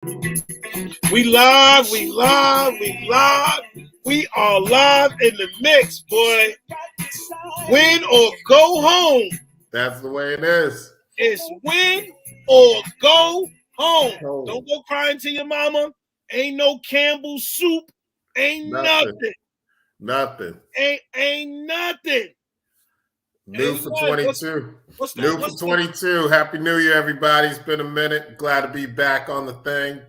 We live, we live, we live. We are live in the mix, boy. Win or go home. That's the way it is. It's win or go home. Oh, Don't go crying to your mama. Ain't no Campbell's soup. Ain't nothing. nothing. Nothing. Ain't nothing. New for 22. What's New that? for 22. Happy New Year, everybody. It's been a minute. Glad to be back on the thing.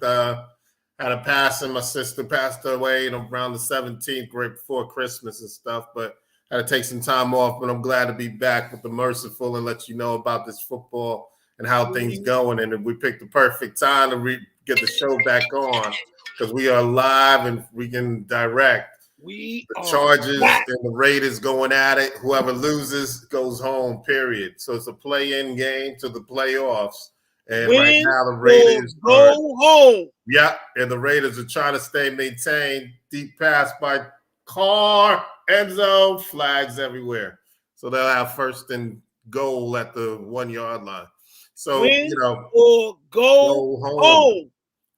Had a passing. My sister passed away around the 17th, right before Christmas and stuff, but had to take some time off. But I'm glad to be back with the Merciful and let you know about this football and how things going. And we picked the perfect time to get the show back on because we are live and we can direct. The Chargers and the Raiders going at it. Whoever loses goes home, period. So it's a play-in game to the playoffs. And right now the Raiders go home. Yeah, and the Raiders are trying to stay maintained. Deep pass by Carr, end zone, flags everywhere. So they'll have first and goal at the 1 yard line. So, or go home.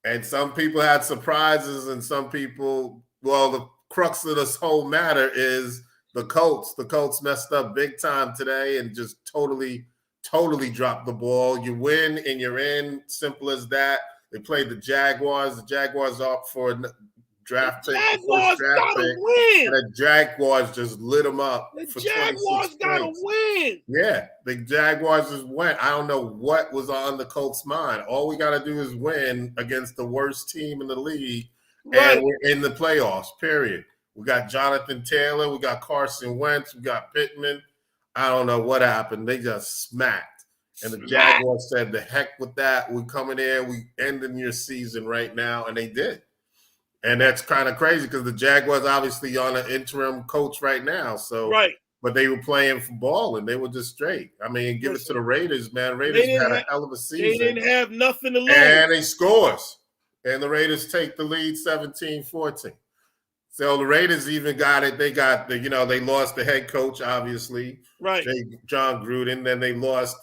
And some people had surprises, and some people, the crux of this whole matter is the Colts. The Colts messed up big time today and just totally dropped the ball. You win and you're in. Simple as that. They played the Jaguars. The Jaguars are up for a draft pick. Jaguars gotta win. And the Jaguars just lit them up. The Jaguars gotta win. Yeah, the Jaguars just went. I don't know what was on the Colts' mind. All we got to do is win against the worst team in the league. Right. And we're in the playoffs, period. We got Jonathan Taylor. We got Carson Wentz. We got Pittman. I don't know what happened. They just smacked. And the Jaguars said, the heck with that. We coming in. We ending your season right now. And they did. And that's kind of crazy because the Jaguars obviously on an interim coach right now. So, right. But they were playing for ball and they were just straight. I mean, give it to the Raiders, man. Raiders had a hell of a season. They didn't have nothing to lose. And they scores. And the Raiders take the lead 17-14. So the Raiders even got it. They got they lost the head coach, obviously. Right. John Gruden. Then they lost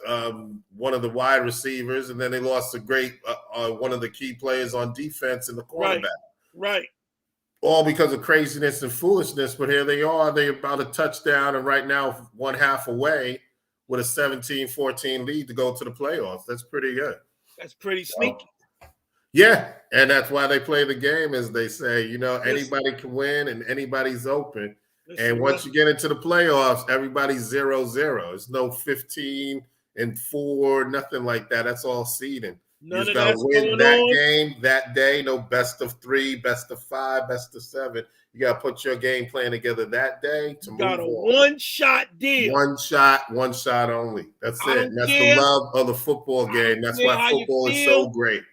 one of the wide receivers. And then they lost a great one of the key players on defense in the quarterback. Right. All because of craziness and foolishness. But here they are. They're about a touchdown and right now 1/2 away with a 17-14 lead to go to the playoffs. That's pretty good. That's pretty sneaky. Yeah, and that's why they play the game, as they say. Anybody can win and anybody's open. And once you get into the playoffs, everybody's 0-0. It's no 15-4, nothing like that. That's all seeding. You just got to win that game that day. No best of 3, best of 5, best of 7. You got to put your game plan together that day to move on. Got a one-shot deal. One shot only. That's it. And that's the love of the football game. That's why football is so great.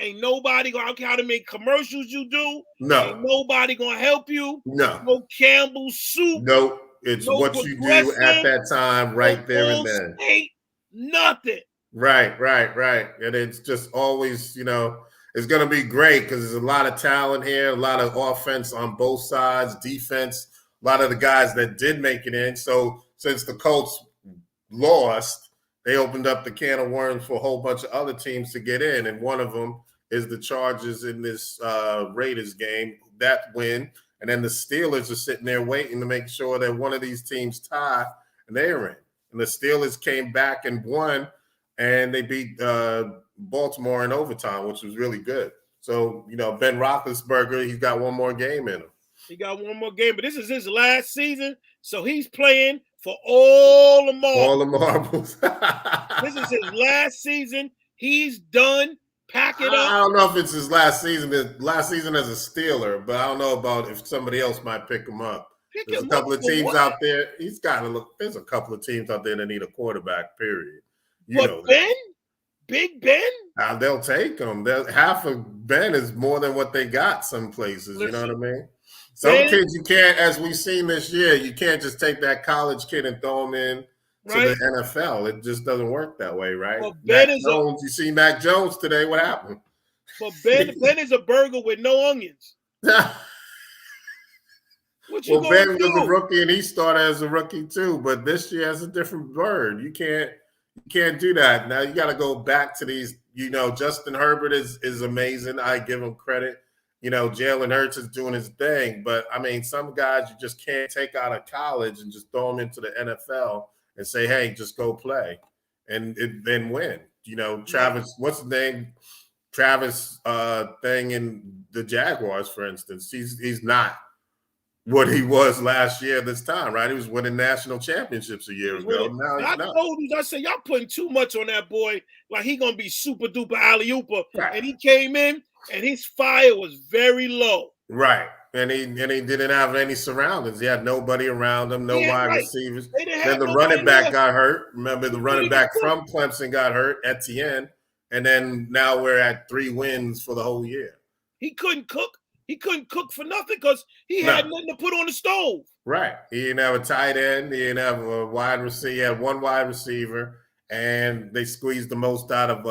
Ain't nobody gonna care how to make commercials you do. No. Ain't nobody gonna help you. No. No Campbell's soup. No. It's what you do at that time, right there and then. Nothing. Right. And it's just always, it's going to be great because there's a lot of talent here, a lot of offense on both sides, defense, a lot of the guys that did make it in. So since the Colts lost, they opened up the can of worms for a whole bunch of other teams to get in. And one of them is the Chargers in this Raiders game, that win. And then the Steelers are sitting there waiting to make sure that one of these teams tie, and they're in. And the Steelers came back and won, and they beat Baltimore in overtime, which was really good. So, Ben Roethlisberger, he's got one more game in him. He got one more game, but this is his last season, so he's playing for all the marbles. All the marbles. This is his last season. He's done. Pack it up. I don't know if it's his last season. Last season as a Steeler, but I don't know about if somebody else might pick him up. There's a couple of teams out there. He's got to look. There's a couple of teams out there that need a quarterback. Period. But Ben, Big Ben, they'll take him. Half of Ben is more than what they got. Some places, you know what I mean. Some kids you can't, as we've seen this year, you can't just take that college kid and throw him in to the NFL. It just doesn't work that way, right? Well, you see Mac Jones today. What happened? But Ben is a burger with no onions. Ben was a rookie and he started as a rookie too, but this year has a different bird. You can't You can't do that. Now you got to go back to these. Justin Herbert is amazing. I give him credit. Jalen Hurts is doing his thing, but I mean, some guys you just can't take out of college and just throw them into the NFL and say, "Hey, just go play," and then win. Travis, what's his name? Travis thing in the Jaguars, for instance. He's not what he was last year this time, right? He was winning national championships a year ago. Now he's not. I said, y'all putting too much on that boy. Like he gonna be super duper alley-ooper. Right. And he came in and his fire was very low. Right. And he didn't have any surroundings. He had nobody around him, no wide receivers. Then the running back got hurt. Remember, the running back from Clemson got hurt, Etienne. And then now we're at 3 wins for the whole year. He couldn't cook. He couldn't cook for nothing because he had nothing to put on the stove. Right. He didn't have a tight end. He didn't have a wide receiver. He had one wide receiver, and they squeezed the most out of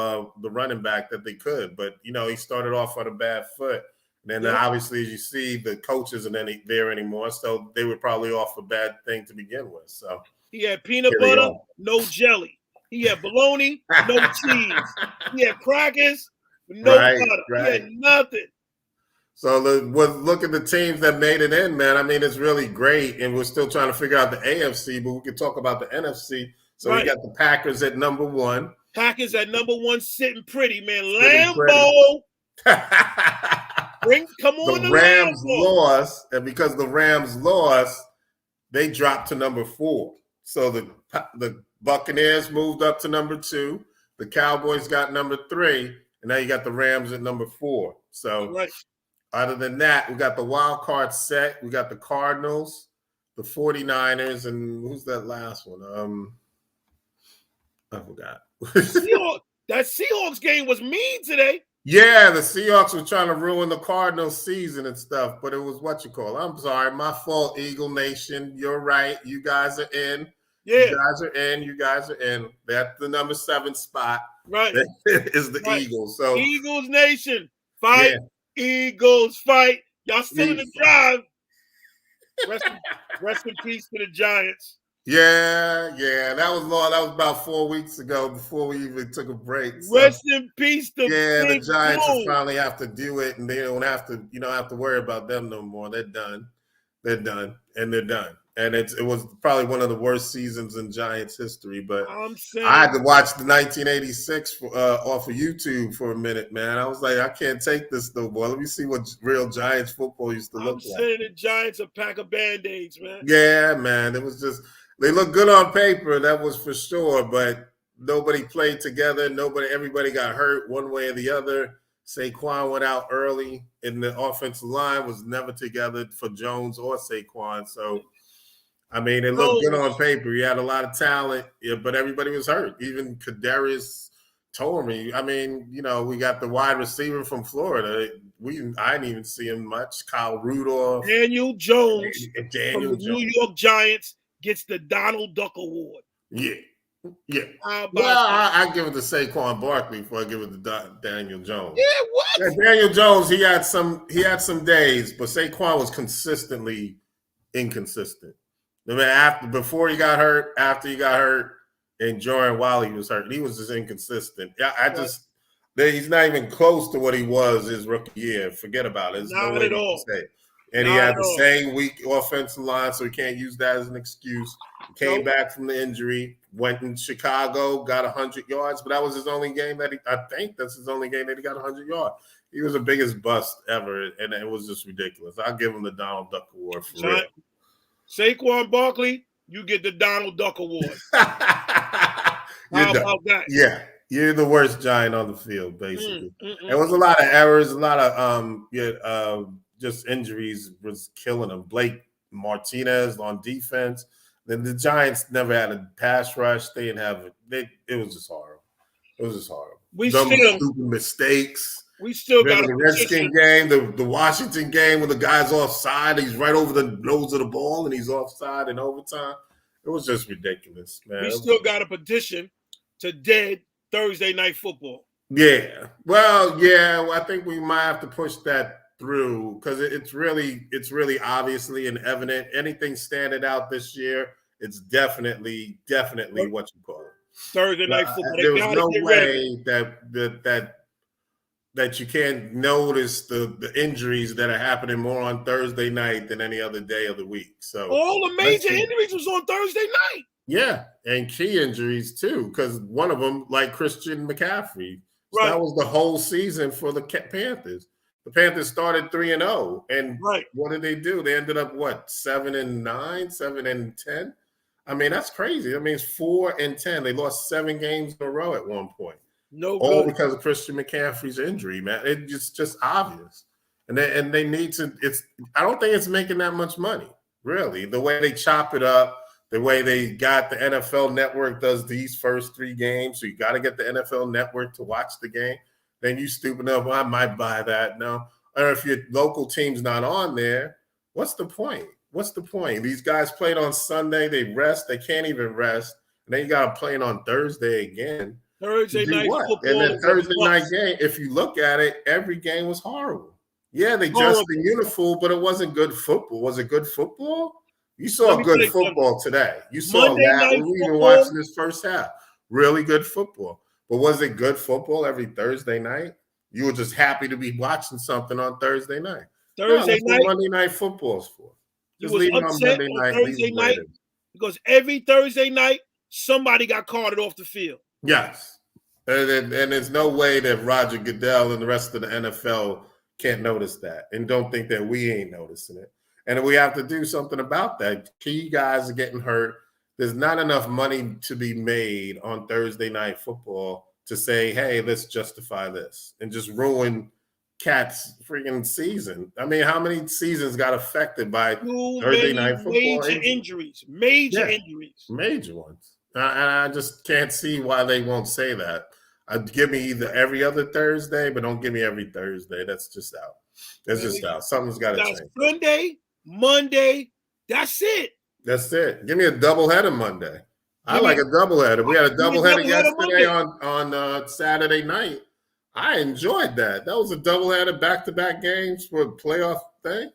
the running back that they could. But, he started off on a bad foot. And then obviously, as you see, the coach isn't there anymore. So they were probably off a bad thing to begin with. So he had peanut butter, no jelly. He had bologna, no cheese. He had crackers, no butter. Right. He had nothing. So look at the teams that made it in, man. I mean, it's really great. And we're still trying to figure out the AFC, but we can talk about the NFC. So we got the Packers at number 1. Packers at number 1, sitting pretty, man. Lambeau. Come on, the Rams lost, and because the Rams lost, they dropped to number 4. So the Buccaneers moved up to number 2. The Cowboys got number 3, and now you got the Rams at number 4. So other than that, we got the wild card set. We got the Cardinals, the 49ers, and who's that last one? I forgot. That Seahawks game was mean today. Yeah, the Seahawks were trying to ruin the Cardinals season and stuff, but it was I'm sorry, my fault, Eagle Nation. You're right. You guys are in. Yeah. You guys are in. That's the number 7 spot. Right. Is the Eagles. So Eagles Nation. Fight. Yeah. Eagles fight. Y'all still in the drive. Rest in peace to the Giants. Yeah. That was long. That was about 4 weeks ago before we even took a break. So. Rest in peace to the Giants will finally have to do it, and they don't have to. You don't have to worry about them no more. They're done. And they're done. And it was probably one of the worst seasons in Giants history. But I had to watch the 1986 off of YouTube for a minute, man. I was like, I can't take this no more. Let me see what real Giants football used to look like. I'm sending the Giants a pack of Band-Aids, man. Yeah, man. It was just they look good on paper, that was for sure. But nobody played together. Everybody got hurt one way or the other. Saquon went out early, and the offensive line was never together for Jones or Saquon. So, I mean, it looked good on paper. You had a lot of talent, but everybody was hurt. Even Kadarius Toney. I mean, we got the wide receiver from Florida. I didn't even see him much. Kyle Rudolph. Daniel Jones from the New York Giants gets the Donald Duck Award. Yeah. Yeah. I give it to Saquon Barkley before I give it to Daniel Jones. Yeah, what? Yeah, Daniel Jones, he had some days, but Saquon was consistently inconsistent. I mean, before he got hurt, after he got hurt, and during while he was hurt, he was just inconsistent. Yeah, he's not even close to what he was his rookie year. Forget about it. There's not at all. And he had the same weak offensive line, so he can't use that as an excuse. He came back from the injury, went in Chicago, got 100 yards, but that was his only game I think that's his only game that he got 100 yards. He was the biggest bust ever, and it was just ridiculous. I'll give him the Donald Duck Award for real. Saquon Barkley, you get the Donald Duck Award. How about that? Yeah. You're the worst Giant on the field, basically. There was a lot of errors, a lot of just injuries was killing them. Blake Martinez on defense. Then the Giants never had a pass rush. They didn't have it. It was just horrible. Stupid mistakes. We still got the Redskin game, the Washington game when the guy's offside. He's right over the nose of the ball and he's offside in overtime. It was just ridiculous, man. We still got a petition to dead Thursday night football. Yeah. Well, I think we might have to push that through because it's really obviously and evident. Anything standing out this year, it's definitely what you call it. Thursday night football. They There was gotta no get rid of it. way that you can't notice the injuries that are happening more on Thursday night than any other day of the week. So All the major injuries was on Thursday night. Yeah, and key injuries too, because one of them, like Christian McCaffrey, so Right. that was the whole season for the Panthers. The Panthers started 3-0, and Right. what did they do? They ended up 7-9, 7-10. I mean, that's crazy. I mean, it's 4-10. They lost 7 games in a row at one point. No All good. because of Christian McCaffrey's injury, man. It's just obvious. And they need to, I don't think it's making that much money, really. The way they chop it up, the way they got the NFL Network does these first 3 games. So you got to get the NFL Network to watch the game. Then you stupid enough, I might buy that. No. Or if your local team's not on there, what's the point? What's the point? These guys played on Sunday. They rest. They can't even rest. And then you got to play it on Thursday again. Thursday night football. And then Thursday night game, if you look at it, every game was horrible. Yeah, they dressed in uniform, but it wasn't good football. Was it good football? You saw good football today. You saw that when we even watching this first half. Really good football. But was it good football every Thursday night? You were just happy to be watching something on Thursday night. Thursday night. Monday night football's for. Just leave it on Monday night. Thursday night because every Thursday night somebody got carted off the field. Yes. And there's no way that Roger Goodell and the rest of the NFL can't notice that and don't think that we ain't noticing it. And we have to do something about that. Key guys are getting hurt. There's not enough money to be made on Thursday night football to say, hey, let's justify this and just ruin Cat's freaking season. I mean, how many seasons got affected by Thursday night football? Major injuries. Major ones. And I just can't see why they won't say that. Give me either every other Thursday, but don't give me every Thursday. That's just out. That's just out. Something's got to change. Sunday, Monday, that's it. That's it. Give me a doubleheader Monday. I like a doubleheader. We had a doubleheader yesterday on Saturday night. I enjoyed that. That was a doubleheader, back-to-back games for a playoff thing.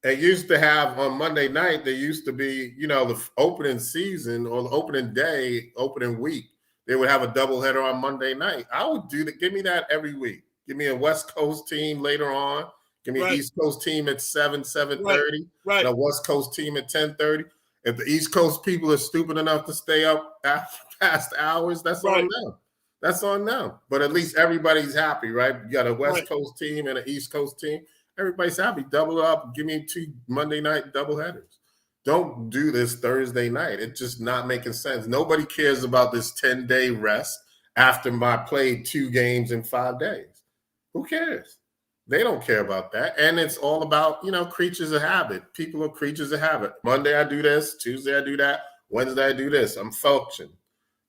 They used to have on Monday night, there used to be, the opening season or the opening day, opening week. They would have a doubleheader on Monday night. I would do that. Give me that every week. Give me a West Coast team later on. Give me an East Coast team at 7:30, and a West Coast team at 10:30. If the East Coast people are stupid enough to stay up past hours, that's on them. That's on them. But at least everybody's happy, right? You got a West Coast team and an East Coast team. Everybody's happy. Double up. Give me 2 Monday night doubleheaders. Don't do this Thursday night. It's just not making sense. Nobody cares about this 10-day rest after I played 2 games in 5 days. Who cares? They don't care about that. And it's all about, creatures of habit. People are creatures of habit. Monday I do this. Tuesday I do that. Wednesday I do this. I'm functioning.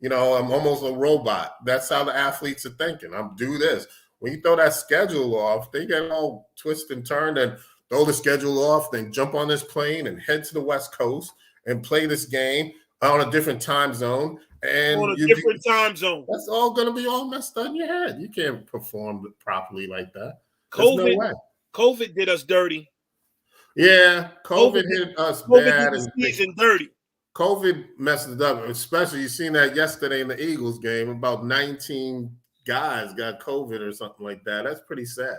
I'm almost a robot. That's how the athletes are thinking. I'm do this. When you throw that schedule off, they get all twisted and turned and throw the schedule off, then jump on this plane and head to the West Coast and play this game on a different time zone. And on a different time zone. That's all going to be all messed up in your head. You can't perform properly like that. COVID, no way. COVID did us dirty. Yeah, COVID hit us bad. Did the season dirty. COVID messed it up, especially you seen that yesterday in the Eagles game. About 19 guys got COVID or something like that. That's pretty sad.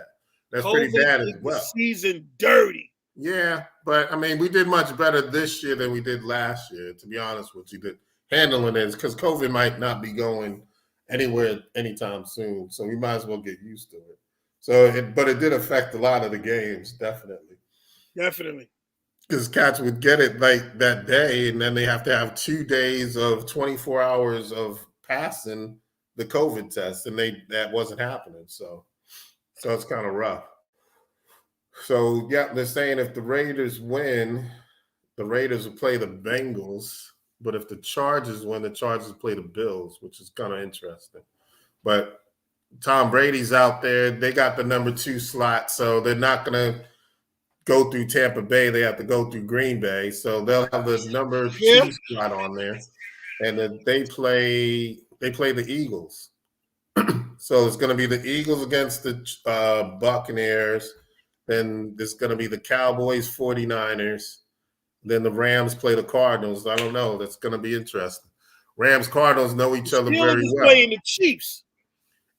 That's COVID pretty bad as well. Season dirty. Yeah, but I mean, we did much better this year than we did last year. To be honest with you, handling it because COVID might not be going anywhere anytime soon, so we might as well get used to it. But it did affect a lot of the games, definitely. Definitely. Because cats would get it like that day, and then they have to have 2 days of 24 hours of passing the COVID test, and that wasn't happening. So it's kind of rough. So, yeah, they're saying if the Raiders win, the Raiders will play the Bengals. But if the Chargers win, the Chargers play the Bills, which is kind of interesting. But Tom Brady's out there. They got the number 2 slot, so they're not going to go through Tampa Bay. They have to go through Green Bay. So they'll have the number 2 slot on there. And then they play the Eagles. So it's going to be the Eagles against the Buccaneers. Then there's going to be the Cowboys, 49ers. Then the Rams play the Cardinals. I don't know. That's going to be interesting. Rams Cardinals know each other very Steelers well. playing the Chiefs.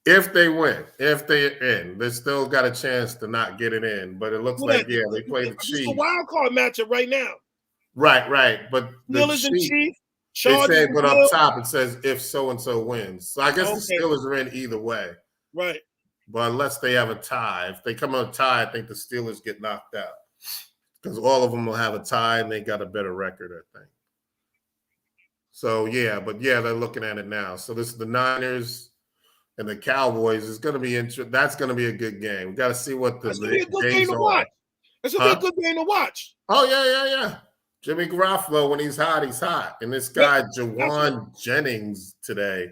If they win, if they're in, they still got a chance to not get it in. But it looks like, yeah, they play the Chiefs. It's a wild card matchup right now. Right. But the Steelers and Chiefs. They say, but up top it says if so and so wins. So I guess the Steelers are in either way. Right. But unless they have a tie, if they come out a tie, I think the Steelers get knocked out because all of them will have a tie and they got a better record, I think. So yeah, they're looking at it now. So this is the Niners and the Cowboys. Is going to be That's going to be a good game. We got to see what the That's going to be a good game to watch. That's going to be a good game to watch. Oh yeah. Jimmy Garoppolo, when he's hot, he's hot. And this guy, Jawan Jennings, today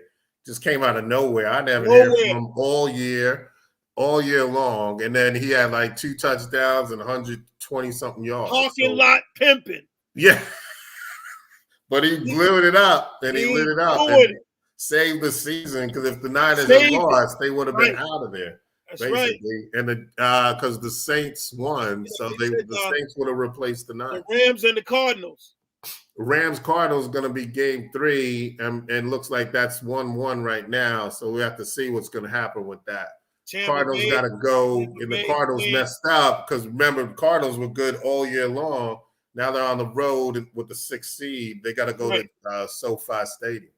just came out of nowhere. I never heard from him all year long. And then he had like 2 touchdowns and 120-something yards. Parking lot pimping. Yeah. But he blew it up, and he lit it up and saved the season, because if the Niners had lost, they would have been out of there. That's basically. Right. And because the Saints won, so the Saints would have replaced the Niners. The Rams and the Cardinals. Rams-Cardinals going to be game 3, and looks like that's 1-1 right now. So we have to see what's going to happen with that. Cardinals got to go, and the Cardinals messed up because remember, the Cardinals were good all year long. Now they're on the road with the 6th seed. They got to go to SoFi Stadium.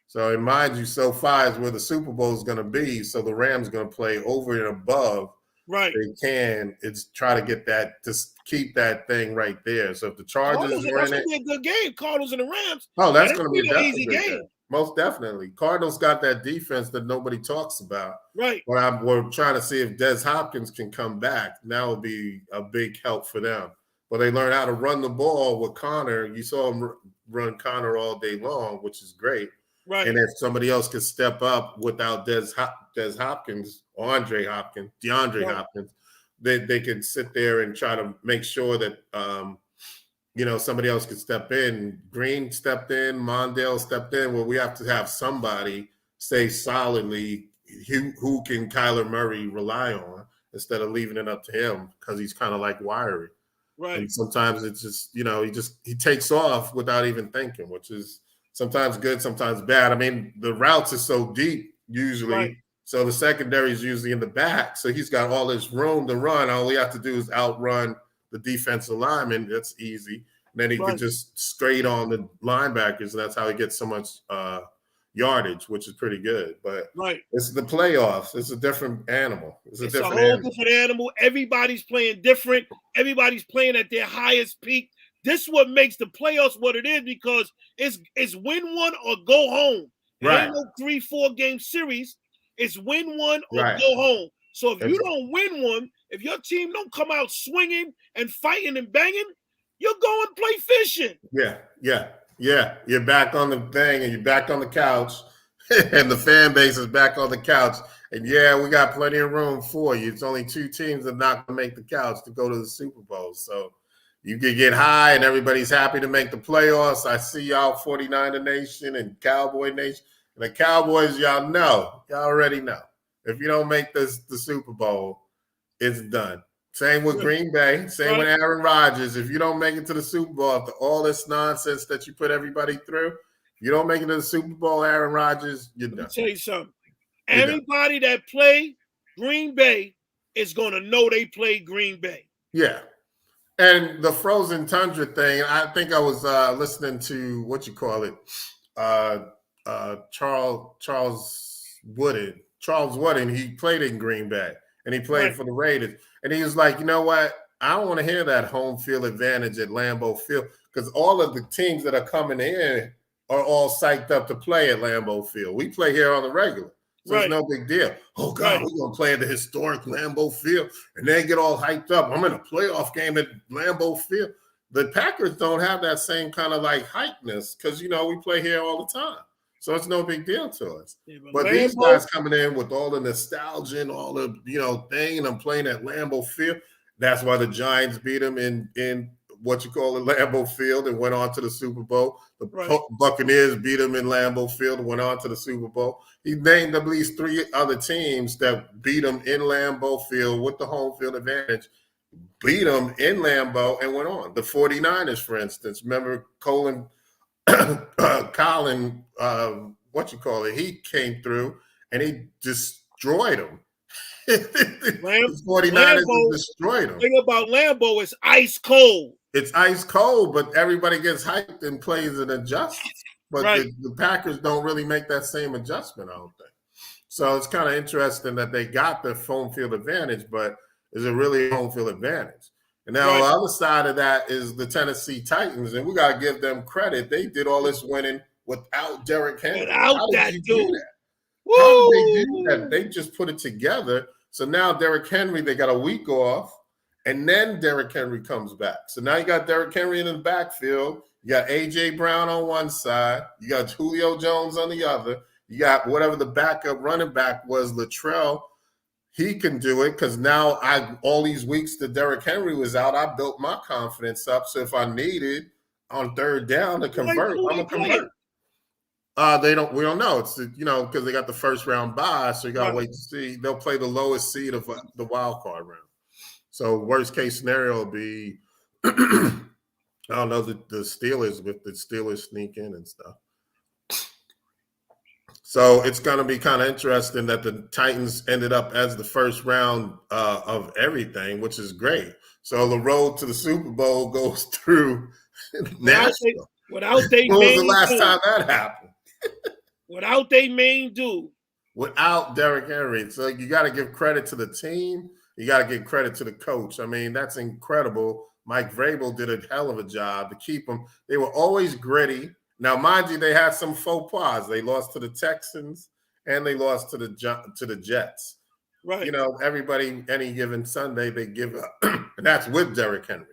So, and mind you, SoFi is where the Super Bowl is going to be. So the Rams are going to play over and above. Right. They can. It's try to get that, to keep that thing right there. So if the Chargers were in it, that's going to be a good game. Cardinals and the Rams. Oh, that's going to be an easy game. Most definitely. Cardinals got that defense that nobody talks about. Right. But we're trying to see if Des Hopkins can come back. That would be a big help for them. But they learn how to run the ball with Connor. You saw him run Connor all day long, which is great. Right. And if somebody else could step up without DeAndre Hopkins, they could sit there and try to make sure that somebody else could step in. Green stepped in, Mondale stepped in. Well, we have to have somebody say solidly who can Kyler Murray rely on instead of leaving it up to him, because he's kind of like wiry. Right. And sometimes it's just, he takes off without even thinking, which is sometimes good, sometimes bad. I mean, the routes are so deep usually. Right. So the secondary is usually in the back. So he's got all this room to run. All he has to do is outrun the defensive lineman. That's easy. And then he can just straight on the linebackers. And that's how he gets so much yardage, which is pretty good. But it's the playoffs. It's a different animal. It's a whole different animal. Everybody's playing different. Everybody's playing at their highest peak. This is what makes the playoffs what it is, because it's win one or go home. It ain't no 3-4 game series. It's win one or go home. So if you don't win one, if your team don't come out swinging and fighting and banging, you'll go and play fishing. Yeah. You're back on the thing, and you're back on the couch, and the fan base is back on the couch. And we got plenty of room for you. It's only 2 teams that are not going to make the couch to go to the Super Bowl. So you can get high, and everybody's happy to make the playoffs. I see y'all 49er Nation and Cowboy Nation. And the Cowboys, y'all already know. If you don't make the Super Bowl, it's done. Same with Green Bay. Same with Aaron Rodgers. If you don't make it to the Super Bowl, after all this nonsense that you put everybody through, if you don't make it to the Super Bowl, Aaron Rodgers, you're done. Let me tell you something. Everybody that play Green Bay is going to know they played Green Bay. Yeah. And the frozen tundra thing, I think I was listening to, Charles Wooden. He played in Green Bay, and he played for the Raiders. And he was like, you know what? I don't want to hear that home field advantage at Lambeau Field, because all of the teams that are coming in are all psyched up to play at Lambeau Field. We play here on the regular. So it's no big deal. Oh, God, we're going to play at the historic Lambeau Field. And they get all hyped up. I'm in a playoff game at Lambeau Field. The Packers don't have that same kind of like hypeness, because, we play here all the time. So it's no big deal to us. Yeah, but these guys coming in with all the nostalgia and all the, thing, and I'm playing at Lambeau Field. That's why the Giants beat them in Lambeau Field and went on to the Super Bowl. The Buccaneers beat them in Lambeau Field and went on to the Super Bowl. He named at least 3 other teams that beat them in Lambeau Field with the home field advantage, beat them in Lambeau and went on. The 49ers, for instance. Remember Colin Colin, he came through and he destroyed him. The 49ers destroyed him. The thing about Lambeau is ice cold. It's ice cold, but everybody gets hyped and plays and adjusts. But the Packers don't really make that same adjustment, I don't think. So it's kind of interesting that they got the home field advantage, but is it really a home field advantage? And now the other side of that is the Tennessee Titans, and we got to give them credit. They did all this winning without Derrick Henry. Without that dude. How did they do that? They just put it together. So now Derrick Henry, they got a week off, and then Derrick Henry comes back. So now you got Derrick Henry in the backfield. You got A.J. Brown on one side. You got Julio Jones on the other. You got whatever the backup running back was, Latrell. He can do it because now all these weeks that Derrick Henry was out, I built my confidence up. So if I needed on third down to convert, I'm gonna convert. We don't know. It's because they got the first round bye, so you gotta wait to see. They'll play the lowest seed of the wild card round. So worst case scenario will be I don't know, the Steelers, with the Steelers sneak in and stuff. So it's going to be kind of interesting that the Titans ended up as the first round of everything, which is great. So the road to the Super Bowl goes through Nashville. When was the last time that happened? Without their main dude. Without Derrick Henry. So you got to give credit to the team. You got to give credit to the coach. I mean, that's incredible. Mike Vrabel did a hell of a job to keep them. They were always gritty. Now, mind you, they had some faux pas. They lost to the Texans and they lost to the Jets. Right. Everybody, any given Sunday, they give up. And that's with Derrick Henry.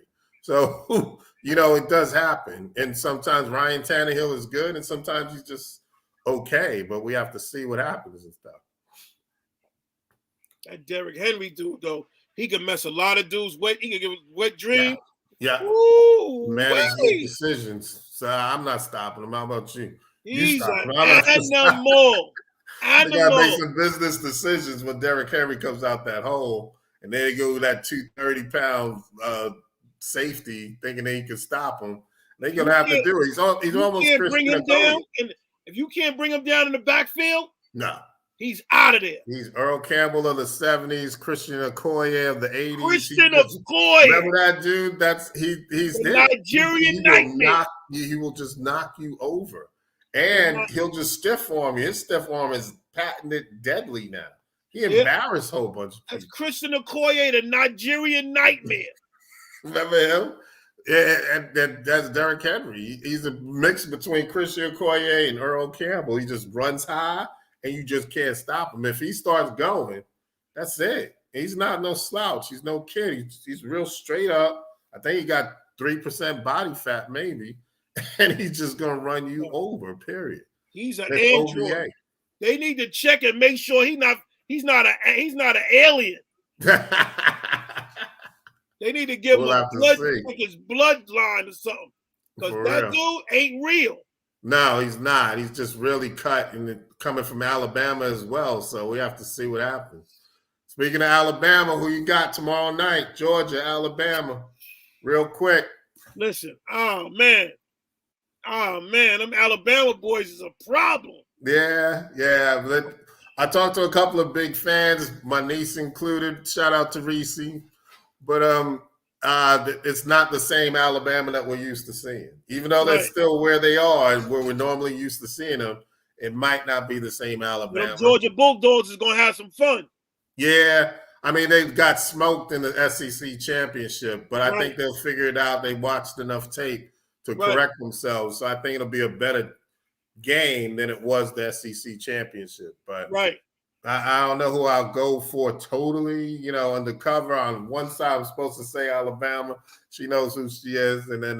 So, it does happen. And sometimes Ryan Tannehill is good and sometimes he's just okay. But we have to see what happens and stuff. That Derrick Henry dude, though, he could mess a lot of dudes wet. He could give a wet dream. Yeah. Ooh, management decisions. So I'm not stopping him. How about you? He's an animal. They got to make some business decisions when Derrick Henry comes out that hole, and there you go with that 230-pound safety, thinking they can stop him. They're gonna have to do it. He's almost Christian down. And if you can't bring him down in the backfield, no. He's out of there. He's Earl Campbell of the 70s, Christian Okoye of the 80s. Christian Okoye. Remember that dude? He's the there. Nigerian nightmare. He will just knock you over. And he'll just stiff arm you. His stiff arm is patented deadly now. He embarrassed a whole bunch of people. That's Christian Okoye, the Nigerian nightmare. Remember him? Yeah, and that's Derrick Henry. He's a mix between Christian Okoye and Earl Campbell. He just runs high. And you just can't stop him. If he starts going, that's it. He's not no slouch. He's no kid. He's real straight up. I think he got 3% body fat, maybe, and he's just gonna run you over. Period. He's an android. They need to check and make sure he's not an alien. They need to give him his bloodline or something, because that dude ain't real. No, he's not. He's just really cut and coming from Alabama as well. So we have to see what happens. Speaking of Alabama, who you got tomorrow night? Georgia, Alabama. Real quick. Listen, oh man. Them Alabama boys is a problem. Yeah. But I talked to a couple of big fans, my niece included. Shout out to Reese. But it's not the same Alabama that we're used to seeing. Even though they're still where they are and where we're normally used to seeing them, it might not be the same Alabama. The Georgia Bulldogs is going to have some fun. Yeah. I mean, they got smoked in the SEC championship, but I think they'll figure it out. They watched enough tape to correct themselves. So I think it'll be a better game than it was the SEC championship. But I don't know who I'll go for totally, on the cover. On one side, I'm supposed to say Alabama. She knows who she is. And then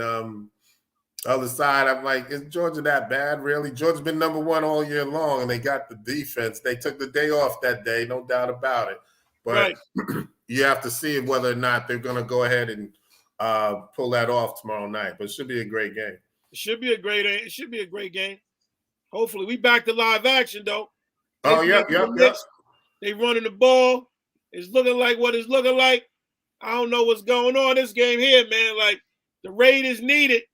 other side, I'm like, is Georgia that bad, really? Georgia's been number one all year long, and they got the defense. They took the day off that day, no doubt about it. But you have to see whether or not they're going to go ahead and pull that off tomorrow night. But it should be a great game. It should be a great game. Hopefully. We back to live action, though. Yep. They running the ball. It's looking like what it's looking like. I don't know what's going on in this game here, man. Like, the Raiders need it.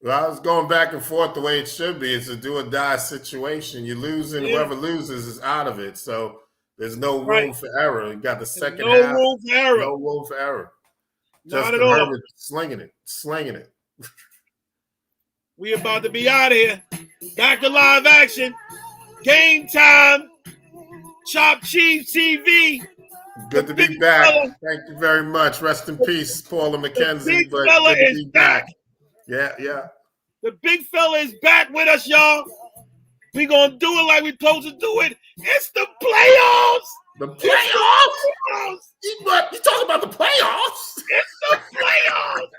Well, I was going back and forth the way it should be. It's a do or die situation. You lose, and whoever loses is out of it. So there's no room for error. You got the second no half. Room for error. No room for error. Not Justin at all. Herbert slinging it. We about to be out of here. Back to live action. Game time. Chop Chief TV. Good to be back. Thank you very much. Rest in peace, Paula McKenzie. But good to be back. Yeah. The big fella is back with us, y'all. We gonna do it like we supposed to do it. It's the playoffs. The playoffs? You talking about the playoffs? It's the playoffs.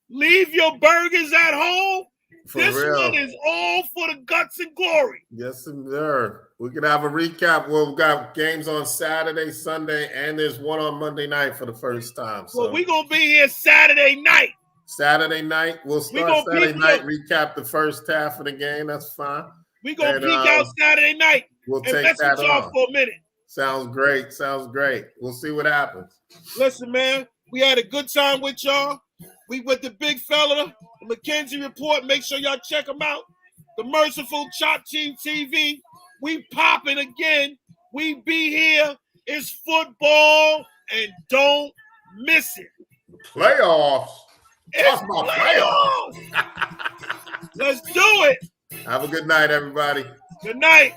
Leave your burgers at home. This one is all for the guts and glory. Yes, sir. We can have a recap. We've got games on Saturday, Sunday, and there's one on Monday night for the first time. So we're going to be here Saturday night. Saturday night. We'll start Saturday night, recap the first half of the game. That's fine. We're going to peek out Saturday night. We'll take that on for a minute. Sounds great. We'll see what happens. Listen, man, we had a good time with y'all. We with the big fella, the McKenzie Report. Make sure y'all check them out. The Merciful Chop Chief TV. We popping again. We be here. It's football, and don't miss it. Playoffs. It's playoffs. Let's do it. Have a good night, everybody. Good night.